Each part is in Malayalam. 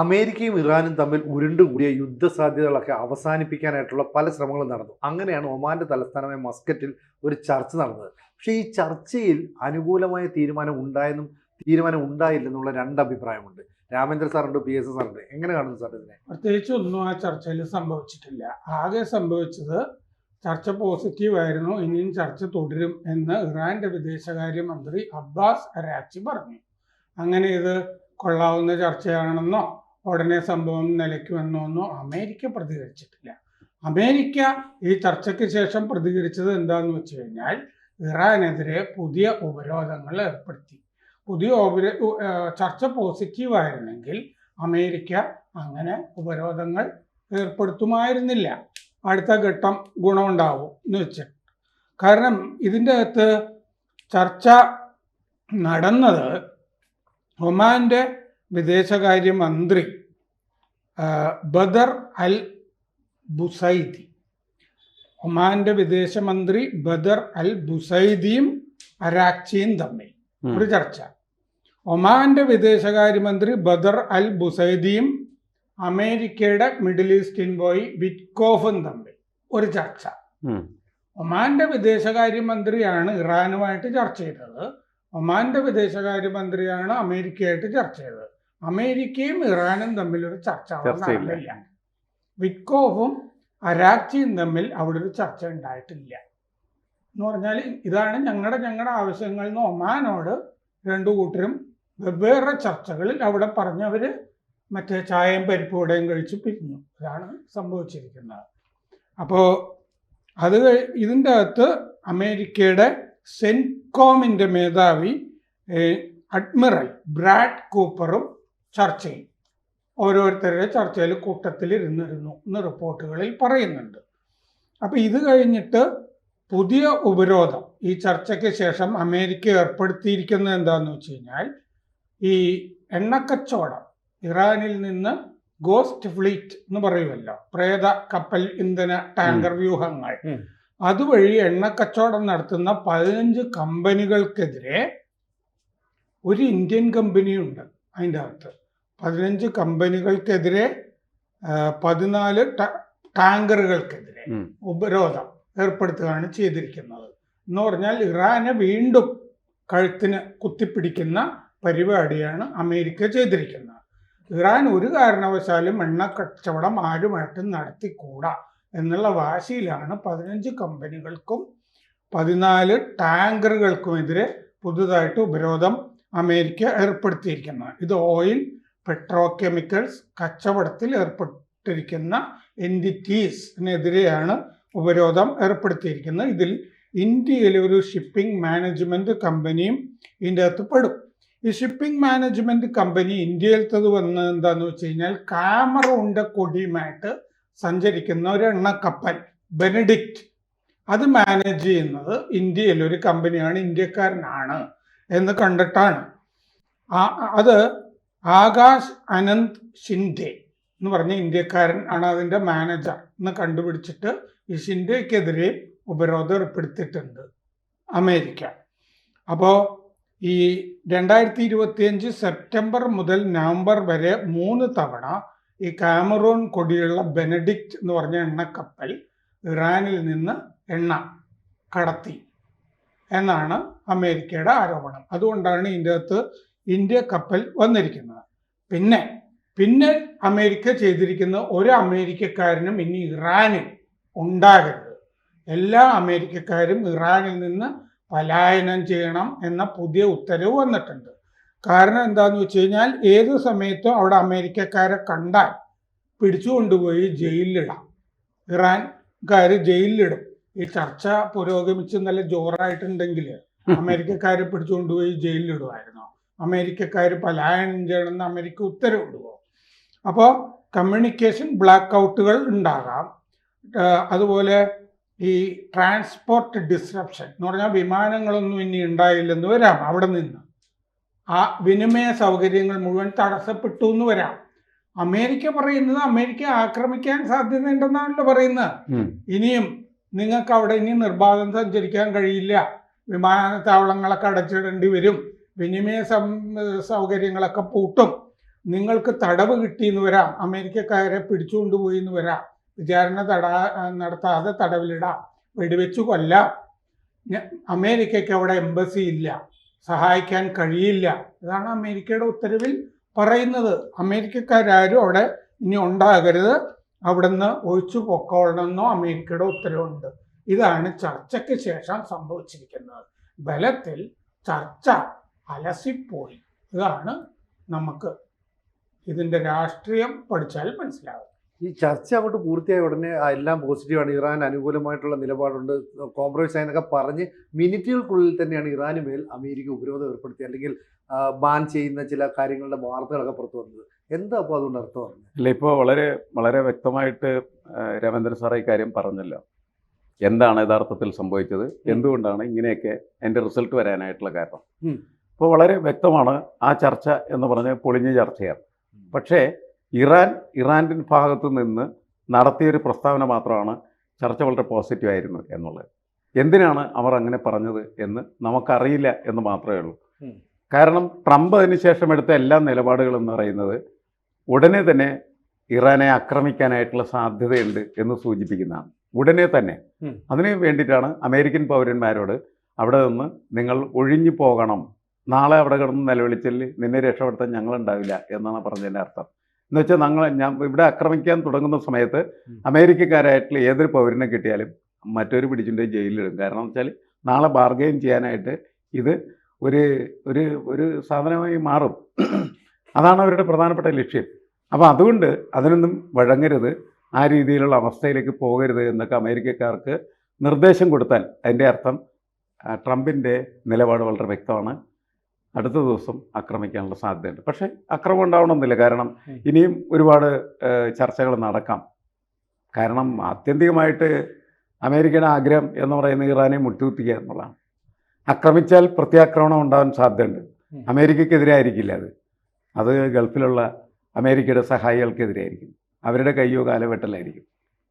അമേരിക്കയും ഇറാനും തമ്മിൽ ഉരുണ്ടുകൂടിയ യുദ്ധസാധ്യതകളൊക്കെ അവസാനിപ്പിക്കാനായിട്ടുള്ള പല ശ്രമങ്ങളും നടന്നു. അങ്ങനെയാണ് ഒമാന്റെ തലസ്ഥാനമായ മസ്കറ്റിൽ ഒരു ചർച്ച നടന്നത്. പക്ഷേ ഈ ചർച്ചയിൽ അനുകൂലമായ തീരുമാനം ഉണ്ടായെന്നും തീരുമാനം ഉണ്ടായില്ലെന്നുള്ള രണ്ട് അഭിപ്രായമുണ്ട്. രാമേന്ദ്ര സാറുണ്ട്, പി എസ് സാറുണ്ട്. എങ്ങനെ കാണുന്നു സാർ ഇതിനെ? പ്രത്യേകിച്ച് ഒന്നും ആ ചർച്ചയിൽ സംഭവിച്ചിട്ടില്ല. ആകെ സംഭവിച്ചത് ചർച്ച പോസിറ്റീവായിരുന്നു, ഇനിയും ചർച്ച തുടരും എന്ന് ഇറാന്റെ വിദേശകാര്യമന്ത്രി അബ്ബാസ് അരാക്ചി പറഞ്ഞു. അങ്ങനെ ഇത് കൊള്ളാവുന്ന ചർച്ചയാണെന്നോ ഉടനെ സംഭവം നിലയ്ക്കുമെന്നോ അമേരിക്ക പ്രതികരിച്ചിട്ടില്ല. അമേരിക്ക ഈ ചർച്ചയ്ക്ക് ശേഷം പ്രതികരിച്ചത് എന്താണെന്ന് വെച്ച് കഴിഞ്ഞാൽ ഇറാനെതിരെ പുതിയ ഉപരോധങ്ങൾ ഏർപ്പെടുത്തി. ചർച്ച പോസിറ്റീവായിരുന്നെങ്കിൽ അമേരിക്ക അങ്ങനെ ഉപരോധങ്ങൾ ഏർപ്പെടുത്തുമായിരുന്നില്ല. അടുത്ത ഘട്ടം ഗുണമുണ്ടാവും എന്ന് വെച്ചിട്ട്. കാരണം ഇതിൻ്റെ അകത്ത് ചർച്ച നടന്നത് ഒമാന്റെ വിദേശകാര്യമന്ത്രി ബദർ അൽ ബുസൈദി, ഒമാന്റെ വിദേശമന്ത്രി ബദർ അൽ ബുസൈദിയും അരാക്ചിയും തമ്മിൽ ഒരു ചർച്ച. ഒമാന്റെ വിദേശകാര്യമന്ത്രി ബദർ അൽ ബുസൈദിയും അമേരിക്കയുടെ മിഡിൽ ഈസ്റ്റ് എൻവോയി വിറ്റ്കോഫും തമ്മിൽ ഒരു ചർച്ച. ഒമാന്റെ വിദേശകാര്യമന്ത്രിയാണ് ഇറാനുമായിട്ട് ചർച്ച ചെയ്തത്, ഒമാന്റെ വിദേശകാര്യമന്ത്രിയാണ് അമേരിക്കയായിട്ട് ചർച്ച ചെയ്തത്. അമേരിക്കയും ഇറാനും തമ്മിൽ ഒരു ചർച്ച നടന്നില്ല. വിറ്റ്കോഫും അരാക്ചിയും തമ്മിൽ അവിടെ ഒരു ചർച്ച ഉണ്ടായിട്ടില്ല. എന്ന് പറഞ്ഞാൽ ഇതാണ് ഞങ്ങളുടെ ആവശ്യങ്ങൾ എന്ന് ഒമാനോട് രണ്ടു കൂട്ടരും വെവ്വേറെ ചർച്ചകളിൽ അവിടെ പറഞ്ഞവര് മറ്റേ ചായയും പരിപ്പൂടെയും കഴിച്ച് പിരിഞ്ഞു. ഇതാണ് സംഭവിച്ചിരിക്കുന്നത്. അപ്പോൾ ഇതിൻ്റെ അകത്ത് അമേരിക്കയുടെ സെൻകോമിൻ്റെ മേധാവി അഡ്മിറൽ ബ്രാഡ് കൂപ്പറും ചർച്ച ചെയ്യും. ഓരോരുത്തരുടെ ചർച്ചയിൽ കൂട്ടത്തിൽ ഇരുന്നിരുന്നു എന്ന് റിപ്പോർട്ടുകളിൽ പറയുന്നുണ്ട്. അപ്പോൾ ഇത് കഴിഞ്ഞിട്ട് പുതിയ ഉപരോധം ഈ ചർച്ചയ്ക്ക് ശേഷം അമേരിക്ക ഏർപ്പെടുത്തിയിരിക്കുന്നത് എന്താണെന്ന് വെച്ച് കഴിഞ്ഞാൽ ഈ എണ്ണക്കച്ചവടം, ഇറാനിൽ നിന്ന് ഗോസ്റ്റ് ഫ്ലീറ്റ് എന്ന് പറയുമല്ലോ, പ്രേത കപ്പൽ ഇന്ധന ടാങ്കർ വ്യൂഹങ്ങൾ, അതുവഴി എണ്ണക്കച്ചവടം നടത്തുന്ന 15 കമ്പനികൾക്കെതിരെ ഒരു ഇന്ത്യൻ കമ്പനിയുണ്ട്. അതിൻ്റെ അകത്ത് 15 കമ്പനികൾക്കെതിരെ 14 ടാങ്കറുകൾക്കെതിരെ ഉപരോധം ഏർപ്പെടുത്തുകയാണ് ചെയ്തിരിക്കുന്നത്. എന്ന് പറഞ്ഞാൽ ഇറാനെ വീണ്ടും കഴുത്തിന് കുത്തിപ്പിടിക്കുന്ന പരിപാടിയാണ് അമേരിക്ക ചെയ്തിരിക്കുന്നത്. ഇറാൻ ഒരു കാരണവശാലും എണ്ണക്കച്ചവടം ആരുമായിട്ടും നടത്തിക്കൂടാ എന്നുള്ള വാശിയിലാണ് 15 കമ്പനികൾക്കും 14 ടാങ്കറുകൾക്കുമെതിരെ പുതുതായിട്ട് ഉപരോധം അമേരിക്ക ഏർപ്പെടുത്തിയിരിക്കുന്നത്. ഇത് ഓയിൽ, പെട്രോകെമിക്കൽസ് കച്ചവടത്തിൽ ഏർപ്പെട്ടിരിക്കുന്ന എൻറ്റിറ്റീസിനെതിരെയാണ് ഉപരോധം ഏർപ്പെടുത്തിയിരിക്കുന്നത്. ഇതിൽ ഇന്ത്യയിലെ ഒരു ഷിപ്പിംഗ് മാനേജ്മെന്റ് കമ്പനിയും ഇതിൻ്റെ അകത്ത് പെടും. ഈ ഷിപ്പിംഗ് മാനേജ്മെന്റ് കമ്പനി ഇന്ത്യയിലത്തത് വന്നത് എന്താന്ന് വെച്ച് കഴിഞ്ഞാൽ കാമറൂണിന്റെ കൊടിയുമായിട്ട് സഞ്ചരിക്കുന്ന ഒരു എണ്ണക്കപ്പൽ ബെനഡിക്റ്റ്, അത് മാനേജ് ചെയ്യുന്നത് ഇന്ത്യയിലൊരു കമ്പനിയാണ്, ഇന്ത്യക്കാരനാണ് എന്ന് കണ്ടിട്ടാണ്. അത് ആകാശ് അനന്ത് ഷിൻഡെ എന്ന് പറഞ്ഞ ഇന്ത്യക്കാരൻ ആണ് അതിൻ്റെ മാനേജർ എന്ന് കണ്ടുപിടിച്ചിട്ട് ഈ ഷിൻഡെക്കെതിരെ ഉപരോധം ഏർപ്പെടുത്തിയിട്ടുണ്ട് അമേരിക്ക. അപ്പോൾ ഈ 2025 സെപ്റ്റംബർ മുതൽ നവംബർ വരെ 3 തവണ ഈ കാമറൂൺ കൊടിയുള്ള ബെനഡിക്റ്റ് എന്ന് പറഞ്ഞ എണ്ണക്കപ്പൽ ഇറാനിൽ നിന്ന് എണ്ണ കടത്തി എന്നാണ് അമേരിക്കയുടെ ആരോപണം. അതുകൊണ്ടാണ് ഇതിൻ്റെ അകത്ത് ഇന്ത്യ കപ്പൽ വന്നിരിക്കുന്നത്. പിന്നെ അമേരിക്ക ചെയ്തിരിക്കുന്ന ഒരു അമേരിക്കക്കാരനും ഇനി ഇറാനിൽ ഉണ്ടാകരുത്, എല്ലാ അമേരിക്കക്കാരും ഇറാനിൽ നിന്ന് പലായനം ചെയ്യണം എന്ന പുതിയ ഉത്തരവ് വന്നിട്ടുണ്ട്. കാരണം എന്താണെന്ന് വെച്ച് കഴിഞ്ഞാൽ ഏത് സമയത്തും അവിടെ അമേരിക്കക്കാരെ കണ്ടാൽ പിടിച്ചുകൊണ്ടുപോയി ജയിലിലിടാം, ഇറാൻകാർ ജയിലിലിടും. ഈ ചർച്ച പുരോഗമിച്ച് നല്ല ജോറായിട്ടുണ്ടെങ്കിൽ അമേരിക്കക്കാരെ പിടിച്ചുകൊണ്ടുപോയി ജയിലിലിടുമായിരുന്നു. അമേരിക്കക്കാർ പലായനം ചെയ്യണമെന്ന് അമേരിക്ക ഉത്തരവിടുമോ? അപ്പോൾ കമ്മ്യൂണിക്കേഷൻ ബ്ലാക്ക് ഔട്ടുകൾ ഉണ്ടാകാം. അതുപോലെ ഈ ട്രാൻസ്പോർട്ട് ഡിസ്റപ്ഷൻ എന്ന് പറഞ്ഞാൽ വിമാനങ്ങളൊന്നും ഇനി ഉണ്ടായില്ലെന്ന് വരാം, അവിടെ നിന്ന് ആ വിനിമയ സൗകര്യങ്ങൾ മുഴുവൻ തടസ്സപ്പെട്ടു എന്ന് വരാം. അമേരിക്ക പറയുന്നത് അമേരിക്ക ആക്രമിക്കാൻ സാധ്യതയുണ്ടെന്നാണല്ലോ പറയുന്നത്. ഇനിയും നിങ്ങൾക്ക് അവിടെ ഇനി നിർബാധം സഞ്ചരിക്കാൻ കഴിയില്ല, വിമാനത്താവളങ്ങളൊക്കെ അടച്ചിടേണ്ടി വരും, വിനിമയ സൗകര്യങ്ങളൊക്കെ പൂട്ടും, നിങ്ങൾക്ക് തടവ് കിട്ടിയെന്ന് വരാം, അമേരിക്കക്കാരെ പിടിച്ചുകൊണ്ടുപോയി എന്ന് വരാം, വിചാരണ നടത്താതെ തടവിലിടാം, വെടിവെച്ചു കൊല്ലാം, അമേരിക്കയ്ക്ക് അവിടെ എംബസി ഇല്ല, സഹായിക്കാൻ കഴിയില്ല. ഇതാണ് അമേരിക്കയുടെ ഉത്തരവിൽ പറയുന്നത്. അമേരിക്കക്കാരും അവിടെ ഇനി ഉണ്ടാകരുത്, അവിടുന്ന് ഒഴിച്ചു പൊക്കോളണമെന്നോ അമേരിക്കയുടെ ഉത്തരവുണ്ട്. ഇതാണ് ചർച്ചയ്ക്ക് ശേഷം സംഭവിച്ചിരിക്കുന്നത്. ബലത്തിൽ ചർച്ച അലസിപ്പോയി. ഇതാണ് നമുക്ക് ഇതിൻ്റെ രാഷ്ട്രീയം പഠിച്ചാൽ മനസ്സിലാവും. ഈ ചർച്ച അങ്ങോട്ട് പൂർത്തിയായ ഉടനെ എല്ലാം പോസിറ്റീവാണ്, ഇറാൻ അനുകൂലമായിട്ടുള്ള നിലപാടുണ്ട്, കോംപ്രമൈസ് ആയെന്നൊക്കെ പറഞ്ഞ് മിനിറ്റുകൾക്കുള്ളിൽ തന്നെയാണ് ഇറാന് മേൽ അമേരിക്ക ഉപരോധം ഏർപ്പെടുത്തി അല്ലെങ്കിൽ ബാൻ ചെയ്യുന്ന ചില കാര്യങ്ങളുടെ വാർത്തകളൊക്കെ പുറത്തു വന്നത്. എന്താ അപ്പോൾ അതുകൊണ്ട് അർത്ഥം പറഞ്ഞത്? അല്ല, ഇപ്പോൾ വളരെ വളരെ വ്യക്തമായിട്ട് രവീന്ദ്രൻ സാർ ഈ കാര്യം പറഞ്ഞല്ലോ. എന്താണ് യഥാർത്ഥത്തിൽ സംഭവിച്ചത്, എന്തുകൊണ്ടാണ് ഇങ്ങനെയൊക്കെ അതിൻ്റെ റിസൾട്ട് വരാനായിട്ടുള്ള കാരണം. ഇപ്പോൾ വളരെ വ്യക്തമാണ്. ആ ചർച്ച എന്ന് പറഞ്ഞാൽ പൊളിഞ്ഞ ചർച്ചയാണ്. പക്ഷേ ഇറാൻ്റെ ഭാഗത്തു നിന്ന് നടത്തിയൊരു പ്രസ്താവന മാത്രമാണ് ചർച്ച വളരെ പോസിറ്റീവായിരുന്നു എന്നുള്ളത്. എന്തിനാണ് അവർ അങ്ങനെ പറഞ്ഞത് എന്ന് നമുക്കറിയില്ല എന്ന് മാത്രമേ ഉള്ളൂ. കാരണം ട്രംപ് അതിന് ശേഷം എടുത്ത എല്ലാ നിലപാടുകളെന്ന് പറയുന്നത് ഉടനെ തന്നെ ഇറാനെ ആക്രമിക്കാനായിട്ടുള്ള സാധ്യതയുണ്ട് എന്ന് സൂചിപ്പിക്കുന്നതാണ്. ഉടനെ തന്നെ. അതിന് വേണ്ടിയിട്ടാണ് അമേരിക്കൻ പൗരന്മാരോട് അവിടെ നിന്ന് നിങ്ങൾ ഒഴിഞ്ഞു പോകണം, നാളെ അവിടെ കിടന്ന് നിലവിളിച്ചാൽ നിന്നെ രക്ഷപ്പെടുത്താൻ ഞങ്ങളുണ്ടാവില്ല എന്നാണ് പറഞ്ഞതിൻ്റെ അർത്ഥം. എന്ന് വെച്ചാൽ ഞാൻ ഇവിടെ ആക്രമിക്കാൻ തുടങ്ങുന്ന സമയത്ത് അമേരിക്കക്കാരായിട്ടുള്ള ഏതൊരു പൗരനെ കിട്ടിയാലും മറ്റൊരു പിടിച്ചിട്ട് ജയിലിലിടും. കാരണം എന്ന് വെച്ചാൽ നാളെ ബാർഗെയിൻ ചെയ്യാനായിട്ട് ഇത് ഒരു ഒരു ഒരു സാധനമായി മാറും. അതാണ് അവരുടെ പ്രധാനപ്പെട്ട ലക്ഷ്യം. അപ്പോൾ അതുകൊണ്ട് അതിനൊന്നും വഴങ്ങരുത്, ആ രീതിയിലുള്ള അവസ്ഥയിലേക്ക് പോകരുത് എന്നൊക്കെ അമേരിക്കക്കാർക്ക് നിർദ്ദേശം കൊടുത്താൽ അതിൻ്റെ അർത്ഥം ട്രംപിൻ്റെ നിലപാട് വളരെ വ്യക്തമാണ്. അടുത്ത ദിവസം ആക്രമിക്കാനുള്ള സാധ്യതയുണ്ട്. പക്ഷേ ആക്രമണം ഉണ്ടാവണമെന്നില്ല. കാരണം ഇനിയും ഒരുപാട് ചർച്ചകൾ നടക്കാം. കാരണം ആത്യന്തികമായിട്ട് അമേരിക്കയുടെ ആഗ്രഹം എന്ന് പറയുന്നത് ഇറാനെ മുട്ടുകുത്തിക്കുക എന്നുള്ളതാണ്. ആക്രമിച്ചാൽ പ്രത്യാക്രമണം ഉണ്ടാകാൻ സാധ്യതയുണ്ട്. അമേരിക്കക്കെതിരായിരിക്കില്ല അത് ഗൾഫിലുള്ള അമേരിക്കയുടെ സഹായികൾക്കെതിരായിരിക്കും. അവരുടെ കയ്യോ കാലവെട്ടലായിരിക്കും.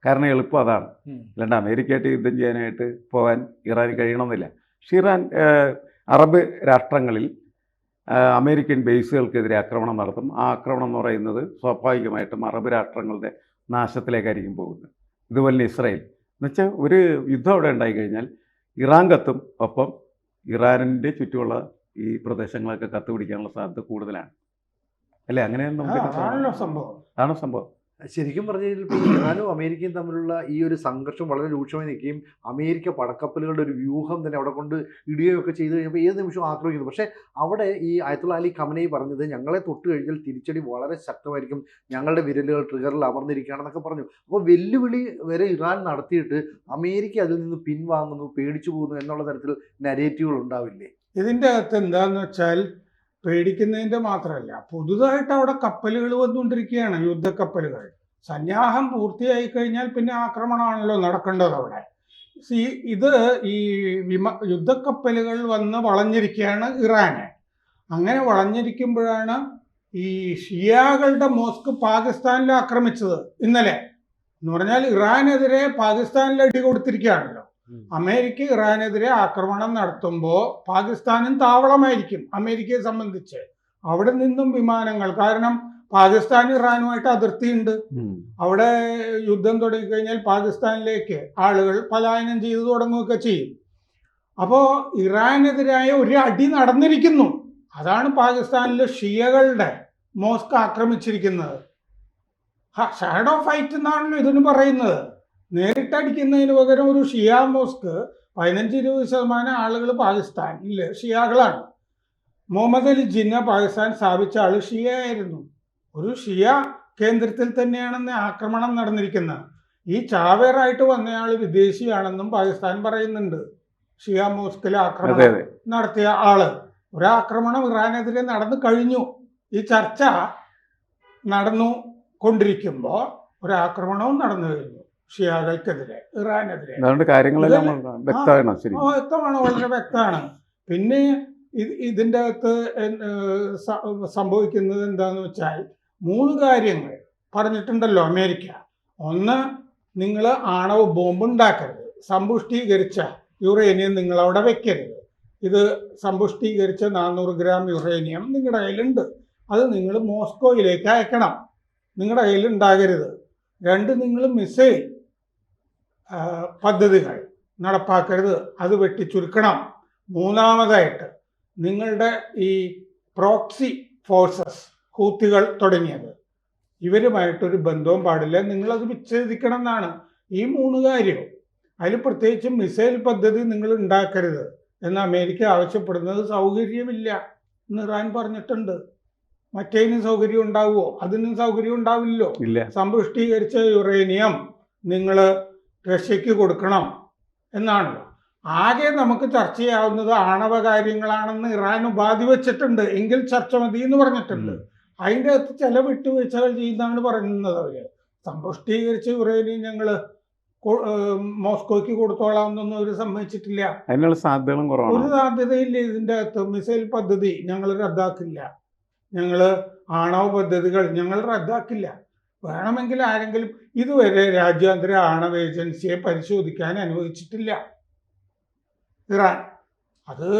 കാരണം എളുപ്പം അതാണ്. അല്ലാണ്ട് അമേരിക്കയായിട്ട് യുദ്ധം ചെയ്യാനായിട്ട് പോകാൻ ഇറാൻ കഴിയണമെന്നില്ല. പക്ഷേ ഇറാൻ അറബ് രാഷ്ട്രങ്ങളിൽ അമേരിക്കൻ ബേസുകൾക്കെതിരെ ആക്രമണം നടത്തും. ആ ആക്രമണം എന്ന് പറയുന്നത് സ്വാഭാവികമായിട്ടും അറബ് രാഷ്ട്രങ്ങളുടെ നാശത്തിലേക്കായിരിക്കും പോകുന്നത്. ഇതുപോലെ ഇസ്രായേൽ എന്നുവെച്ചാൽ ഒരു യുദ്ധം അവിടെ ഉണ്ടായിക്കഴിഞ്ഞാൽ ഇറാൻ കത്തും, ഒപ്പം ഇറാനിൻ്റെ ചുറ്റുമുള്ള ഈ പ്രദേശങ്ങളൊക്കെ കത്തുപിടിക്കാനുള്ള സാധ്യത കൂടുതലാണ്. അല്ലേ? അങ്ങനെയാണ് അതാണ് സംഭവം. ശരിക്കും പറഞ്ഞു കഴിഞ്ഞാൽ ഇപ്പോൾ ഇറാനും അമേരിക്കയും തമ്മിലുള്ള ഈ ഒരു സംഘർഷം വളരെ രൂക്ഷമായി നിൽക്കുകയും അമേരിക്ക പടക്കപ്പലുകളുടെ ഒരു വ്യൂഹം തന്നെ അവിടെ കൊണ്ട് ഇടുകയും ഒക്കെ ചെയ്ത് കഴിഞ്ഞപ്പോൾ ഏത് നിമിഷവും ആക്രമിക്കുന്നു. പക്ഷേ അവിടെ ഈ അയത്തുള്ള അലി ഖമനയി പറഞ്ഞത് ഞങ്ങളെ തൊട്ട് കഴിഞ്ഞാൽ തിരിച്ചടി വളരെ ശക്തമായിരിക്കും, ഞങ്ങളുടെ വിരലുകൾ ട്രിഗറിൽ അമർന്നിരിക്കുകയാണെന്നൊക്കെ പറഞ്ഞു. അപ്പോൾ വെല്ലുവിളി വരെ ഇറാൻ നടത്തിയിട്ട് അമേരിക്ക അതിൽ നിന്ന് പിൻവാങ്ങുന്നു, പേടിച്ചു പോകുന്നു എന്നുള്ള തരത്തിൽ നരേറ്റീവുകൾ ഉണ്ടാവില്ലേ? ഇതിൻ്റെ അകത്ത് എന്താണെന്ന് വെച്ചാൽ പേടിക്കുന്നതിൻ്റെ മാത്രമല്ല, പുതുതായിട്ട് അവിടെ കപ്പലുകൾ വന്നുകൊണ്ടിരിക്കുകയാണ്, യുദ്ധക്കപ്പലുകൾ. സന്നാഹം പൂർത്തിയായി കഴിഞ്ഞാൽ പിന്നെ ആക്രമണമാണല്ലോ നടക്കേണ്ടത് അവിടെ. ഇത് ഈ യുദ്ധക്കപ്പലുകൾ വന്ന് വളഞ്ഞിരിക്കുകയാണ് ഇറാന്. അങ്ങനെ വളഞ്ഞിരിക്കുമ്പോഴാണ് ഈ ഷിയാകളുടെ മോസ്ക് പാകിസ്ഥാനിൽ ആക്രമിച്ചത് ഇന്നലെ. എന്ന് പറഞ്ഞാൽ ഇറാനെതിരെ പാകിസ്ഥാനിൽ അടി കൊടുത്തിരിക്കുകയാണല്ലോ. അമേരിക്ക ഇറാനെതിരെ ആക്രമണം നടത്തുമ്പോൾ പാകിസ്ഥാനും താവളമായിരിക്കും അമേരിക്കയെ സംബന്ധിച്ച്. അവിടെ നിന്നും വിമാനങ്ങൾ, കാരണം പാകിസ്ഥാൻ ഇറാനുമായിട്ട് അതിർത്തിയുണ്ട്. അവിടെ യുദ്ധം തുടങ്ങിക്കഴിഞ്ഞാൽ പാകിസ്ഥാനിലേക്ക് ആളുകൾ പലായനം ചെയ്തു തുടങ്ങുകയൊക്കെ ചെയ്യും. അപ്പോൾ ഇറാനെതിരായ ഒരു അടി നടന്നിരിക്കുന്നു. അതാണ് പാകിസ്ഥാനിലെ ഷിയകളുടെ മോസ്ക് ആക്രമിച്ചിരിക്കുന്നത്. ഷാഡോ ഫൈറ്റ് എന്നാണല്ലോ ഇതിന് പറയുന്നത്. നേരിട്ടടിക്കുന്നതിന് പകരം ഒരു ഷിയ മോസ്ക് 15-20% ആളുകൾ പാകിസ്ഥാനിൽ ഷിയാകളാണ്. മുഹമ്മദ് അലി ജിന്ന പാകിസ്ഥാൻ സ്ഥാപിച്ച ആൾ ഷിയ ആയിരുന്നു. ഒരു ഷിയ കേന്ദ്രത്തിൽ തന്നെയാണെന്ന് ആക്രമണം നടന്നിരിക്കുന്നത്. ഈ ചാവേറായിട്ട് വന്നയാൾ വിദേശിയാണെന്നും പാകിസ്ഥാൻ പറയുന്നുണ്ട്. ഷിയ മോസ്കിൽ ആക്രമണം നടത്തിയ ആള്. ഒരാക്രമണം ഇറാനെതിരെ നടന്നു കഴിഞ്ഞു. ഈ ചർച്ച നടന്നു കൊണ്ടിരിക്കുമ്പോൾ ഒരാക്രമണവും നടന്നു കഴിഞ്ഞു ഷിയാകൾക്കെതിരെ, ഇറാനെതിരെ. വ്യക്തമാണ്, വളരെ വ്യക്തമാണ്. പിന്നെ ഇതിൻ്റെ അകത്ത് സംഭവിക്കുന്നത് എന്താന്ന് വെച്ചാൽ 3 കാര്യങ്ങൾ പറഞ്ഞിട്ടുണ്ടല്ലോ അമേരിക്ക. ഒന്ന്, നിങ്ങൾ ആണവ ബോംബ് ഉണ്ടാക്കരുത്, സമ്പുഷ്ടീകരിച്ച യുറേനിയം നിങ്ങൾ അവിടെ വെക്കരുത്. ഇത് സമ്പുഷ്ടീകരിച്ച 400 ഗ്രാം യുറേനിയം നിങ്ങളുടെ കയ്യിലുണ്ട്, അത് നിങ്ങൾ മോസ്കോയിലേക്ക് അയക്കണം. നിങ്ങളുടെ കയ്യിൽ ഉണ്ടാകരുത്. 2, നിങ്ങൾ മിസൈൽ പദ്ധതികൾ നടപ്പാക്കരുത്, അത് വെട്ടിച്ചുരുക്കണം. 3ാമതായിട്ട് നിങ്ങളുടെ ഈ പ്രോക്സി ഫോഴ്സസ്, ഹൂത്തികൾ തുടങ്ങിയത്, ഇവരുമായിട്ടൊരു ബന്ധവും പാടില്ല, നിങ്ങളത് വിച്ഛേദിക്കണം എന്നാണ്. ഈ 3 കാര്യവും. അതിൽ പ്രത്യേകിച്ചും മിസൈൽ പദ്ധതി നിങ്ങൾ ഉണ്ടാക്കരുത് എന്ന് അമേരിക്ക ആവശ്യപ്പെടുന്നത് സൗകര്യമില്ല എന്ന് ഇറാൻ പറഞ്ഞിട്ടുണ്ട്. മറ്റേതിനും സൗകര്യം ഉണ്ടാവുമോ? അതിനും സൗകര്യം ഉണ്ടാവില്ലല്ലോ. സമ്പുഷ്ടീകരിച്ച യുറേനിയം നിങ്ങൾ റഷ്യക്ക് കൊടുക്കണം എന്നാണല്ലോ. ആകെ നമുക്ക് ചർച്ച ചെയ്യാവുന്നത് ആണവ കാര്യങ്ങളാണെന്ന് ഇറാൻ ഉപാധി വെച്ചിട്ടുണ്ട്. എങ്കിൽ ചർച്ച മതി എന്ന് പറഞ്ഞിട്ടുണ്ട്. അതിൻ്റെ അകത്ത് ചില വിട്ടുവീഴ്ചകൾ ചെയ്യുന്നതാണ് പറയുന്നത്. അവർ സമ്പുഷ്ടീകരിച്ച യുറേനിയം ഞങ്ങൾ മോസ്കോയ്ക്ക് കൊടുത്തോളാമെന്നൊന്നും അവർ സമ്മതിച്ചിട്ടില്ല. അതിനുള്ള സാധ്യതകളും കുറവാണ്. ഒരു സാധ്യതയില്ല ഇതിൻ്റെ അകത്ത്. മിസൈൽ പദ്ധതി ഞങ്ങൾ റദ്ദാക്കില്ല, ഞങ്ങൾ ആണവ പദ്ധതികൾ ഞങ്ങൾ റദ്ദാക്കില്ല. വേണമെങ്കിൽ ആരെങ്കിലും, ഇതുവരെ രാജ്യാന്തര ആണവ ഏജൻസിയെ പരിശോധിക്കാൻ അനുവദിച്ചിട്ടില്ല ഇറാൻ. അത്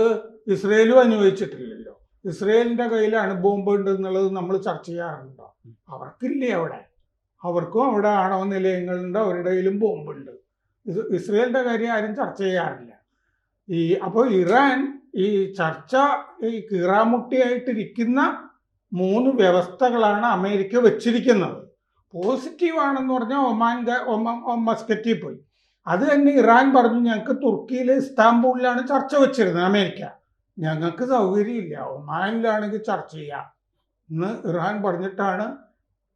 ഇസ്രയേലും അനുവദിച്ചിട്ടില്ലല്ലോ. ഇസ്രയേലിൻ്റെ കയ്യിൽ അണുബോംബ് ഉണ്ട് എന്നുള്ളത് നമ്മൾ ചർച്ച ചെയ്യാറുണ്ടോ? അവർക്കില്ലേ അവിടെ? അവർക്കും അവിടെ ആണവ നിലയങ്ങളുണ്ട്, അവരുടെ കയ്യിലും ബോംബുണ്ട്. ഇസ്രയേലിൻ്റെ കാര്യം ആരും ചർച്ച ചെയ്യാറില്ല. അപ്പോൾ ഇറാൻ ഈ ചർച്ച ഈ കീറാമുട്ടിയായിട്ടിരിക്കുന്ന 3 വ്യവസ്ഥകളാണ് അമേരിക്ക വെച്ചിരിക്കുന്നത്. പോസിറ്റീവാണെന്ന് പറഞ്ഞാൽ മസ്കറ്റിൽ പോയി. അത് തന്നെ ഇറാൻ പറഞ്ഞു, ഞങ്ങൾക്ക് തുർക്കിയിലെ ഇസ്താംബൂളിലാണ് ചർച്ച വെച്ചിരുന്നത് അമേരിക്ക, ഞങ്ങൾക്ക് സൗകര്യമില്ല, ഒമാനിലാണെങ്കിൽ ചർച്ച ചെയ്യാം എന്ന് ഇറാൻ പറഞ്ഞിട്ടാണ്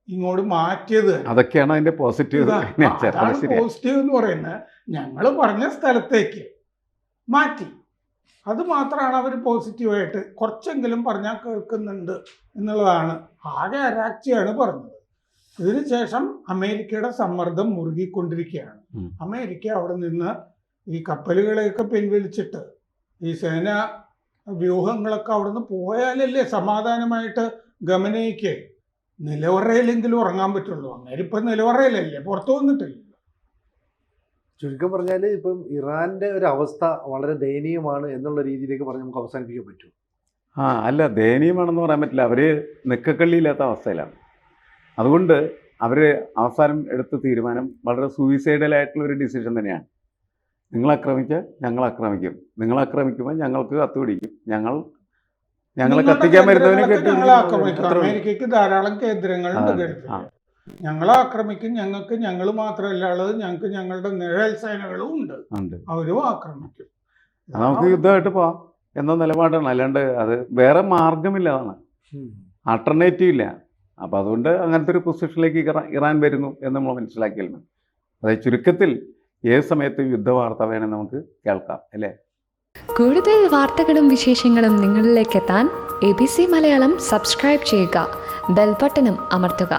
ഇങ്ങോട്ട് മാറ്റിയത്. അതൊക്കെയാണ് അതിന്റെ പോസിറ്റീവ്. പോസിറ്റീവ് എന്ന് പറയുന്നത് ഞങ്ങൾ പറഞ്ഞ സ്ഥലത്തേക്ക് മാറ്റി. അത് മാത്രമാണ് അവർ പോസിറ്റീവായിട്ട് കുറച്ചെങ്കിലും പറഞ്ഞാൽ കേൾക്കുന്നുണ്ട് എന്നുള്ളതാണ്. ആകെ അരാക്ചിയാണ് പറഞ്ഞത്. ഇതിനുശേഷം അമേരിക്കയുടെ സമ്മർദ്ദം മുറുകിക്കൊണ്ടിരിക്കുകയാണ്. അമേരിക്ക അവിടെ നിന്ന് ഈ കപ്പലുകളെയൊക്കെ പിൻവലിച്ചിട്ട് ഈ സേനാ വ്യൂഹങ്ങളൊക്കെ അവിടെ നിന്ന് പോയാലല്ലേ സമാധാനമായിട്ട് ഗമനയ്ക്ക് നിലവറയിലെങ്കിലും ഉറങ്ങാൻ പറ്റുള്ളൂ. അങ്ങനെ ഇപ്പം നിലവറയിലല്ലേ, പുറത്തു വന്നിട്ടില്ല. ചുരുക്കം പറഞ്ഞാൽ ഇപ്പം ഇറാന്റെ ഒരു അവസ്ഥ വളരെ ദയനീയമാണ് എന്നുള്ള രീതിയിലേക്ക് പറഞ്ഞ് നമുക്ക് അവസാനിപ്പിക്കാൻ പറ്റും. അല്ല, ദയനീയമാണെന്ന് പറയാൻ പറ്റില്ല. അവർ നിക്കക്കള്ളിയില്ലാത്ത അവസ്ഥയിലാണ്. അതുകൊണ്ട് അവർ അവസാനം എടുത്ത തീരുമാനം വളരെ സൂയിസൈഡലായിട്ടുള്ള ഒരു ഡിസിഷൻ തന്നെയാണ്. നിങ്ങൾ ആക്രമിച്ചാൽ ഞങ്ങൾ ആക്രമിക്കും, നിങ്ങൾ ആക്രമിക്കുമ്പോൾ ഞങ്ങൾക്ക് കത്തുപിടിക്കും, ഞങ്ങളെ കത്തിക്കാൻ വരുന്നവനെ അമേരിക്കയ്ക്ക് ധാരാളം കേന്ദ്രങ്ങളുണ്ട്. ഞങ്ങളെ ആക്രമിക്കും, ഞങ്ങൾ മാത്രമല്ല ഉള്ളത്, ഞങ്ങൾക്ക് ഞങ്ങളുടെ നിഴൽ സേനകളും ഉണ്ട്, അവരും ആക്രമിക്കും. നമുക്ക് യുദ്ധമായിട്ട് പോവാം എന്ന നിലപാടാണ്. അല്ലാണ്ട് അത് വേറെ മാർഗമില്ലതാണ്, ആൾട്ടർനേറ്റീവ് ഇല്ല. അപ്പം അതുകൊണ്ട് അങ്ങനത്തെ ഒരു പൊസിഷനിലേക്ക് ഇറാൻ വരുന്നു എന്ന് നമ്മൾ മനസ്സിലാക്കിയാൽ മതി. അതായത് ചുരുക്കത്തിൽ ഏത് സമയത്തും യുദ്ധവാർത്ത വേണമെങ്കിൽ നമുക്ക് കേൾക്കാം, അല്ലേ? കൂടുതൽ വാർത്തകളും വിശേഷങ്ങളും നിങ്ങളിലേക്ക് എത്താൻ ABC മലയാളം സബ്സ്ക്രൈബ് ചെയ്യുക, ബെൽ ബട്ടണും അമർത്തുക.